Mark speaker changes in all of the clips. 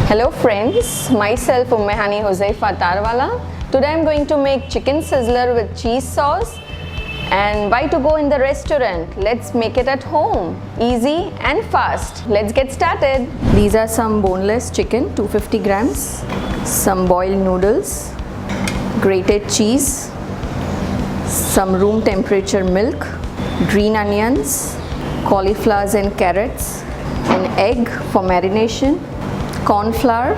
Speaker 1: Hello friends, myself Ummehani Huzaifa Tarwala. Today I am going to make chicken sizzler with cheese sauce. And why to go in the restaurant? Let's make it at home. Easy and fast. Let's get started. These are some boneless chicken, 250 grams. Some boiled noodles. Grated cheese. Some room temperature milk. Green onions. Cauliflowers and carrots. An egg for marination. Corn flour,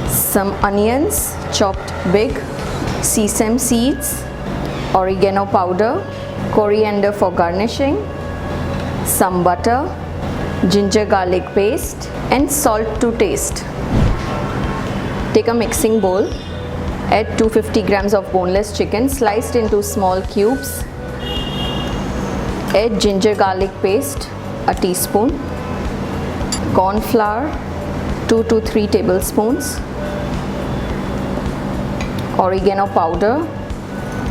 Speaker 1: some onions chopped big, sesame seeds, oregano powder, coriander for garnishing, some butter, ginger garlic paste and salt to taste. Take a mixing bowl, add 250 grams of boneless chicken sliced into small cubes, add ginger garlic paste, a teaspoon, corn flour, 2 to 3 tablespoons, oregano powder,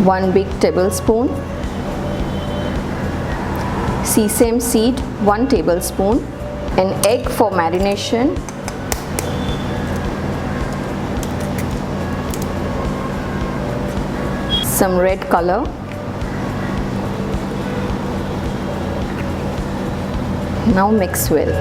Speaker 1: 1 big tablespoon, sesame seed, 1 tablespoon, an egg for marination, some red color, now mix well.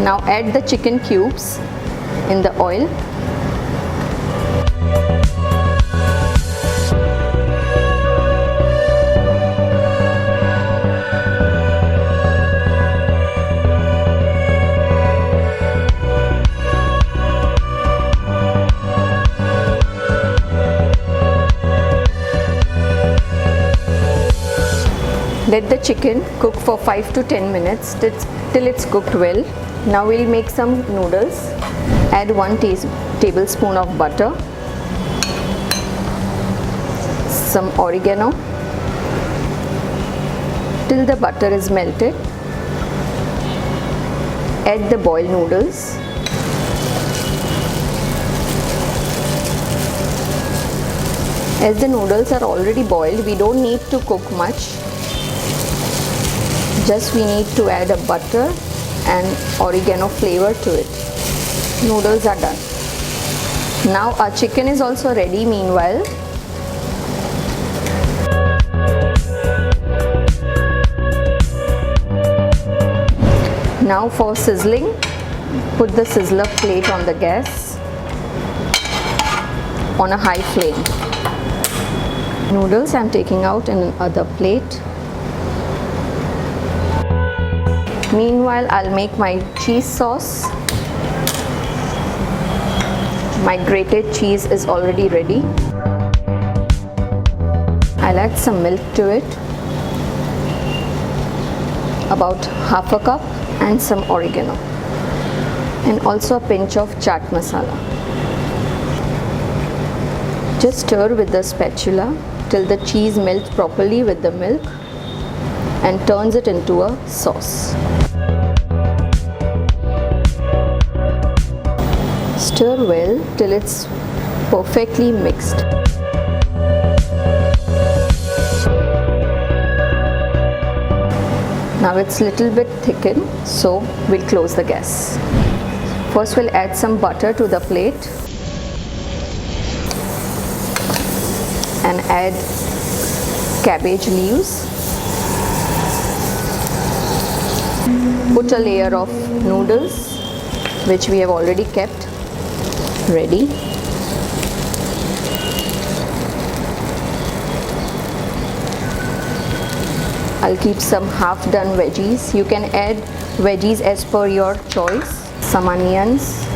Speaker 1: Now add the chicken cubes in the oil. Let the chicken cook for 5 to 10 minutes till it's cooked well. Now we'll make some noodles. Add 1 tablespoon of butter, some oregano till the butter is melted. Add the boiled noodles. As the noodles are already boiled, we don't need to cook much. Just we need to add a butter and oregano flavor to it. Noodles are done. Now our chicken is also ready meanwhile. Now for sizzling, put the sizzler plate on the gas on a high flame. Noodles I am taking out in another plate. Meanwhile, I'll make my cheese sauce. My grated cheese is already ready. I'll add some milk to it, about half a cup, and some oregano, and also a pinch of chaat masala. Just stir with the spatula till the cheese melts properly with the milk and turns it into a sauce. Stir well till it's perfectly mixed. Now it's little bit thickened, so we'll close the gas. First we'll add some butter to the plate and add cabbage leaves. Put a layer of noodles which we have already kept ready. I'll keep some half done veggies. You can add veggies as per your choice. Some onions.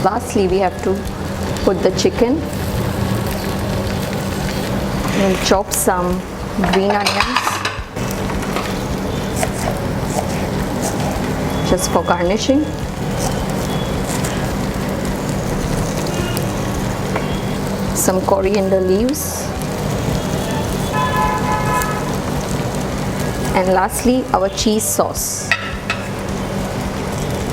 Speaker 1: Lastly, we have to put the chicken. We'll chop some green onions just for garnishing. Some coriander leaves, and lastly our cheese sauce.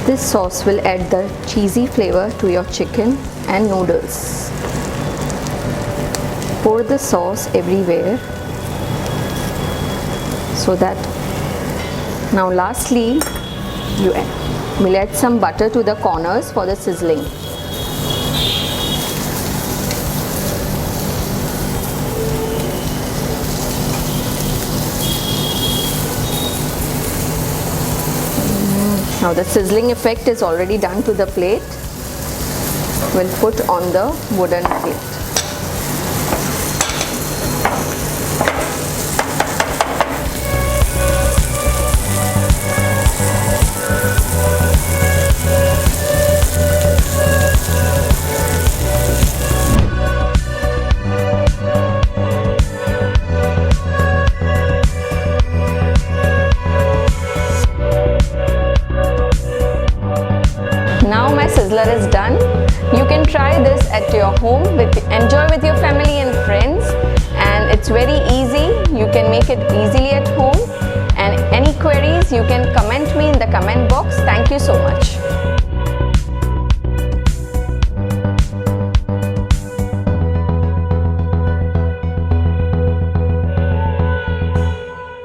Speaker 1: This sauce will add the cheesy flavor to your chicken and noodles. Pour the sauce everywhere so that now lastly we'll add some butter to the corners for the sizzling. Now the sizzling effect is already done to the plate. We'll put on the wooden plate. Now my sizzler is done. You can try this at your home, enjoy with your family and friends, and it's very easy. You can make it easily at home, and any queries you can comment me in the comment box. Thank you so much.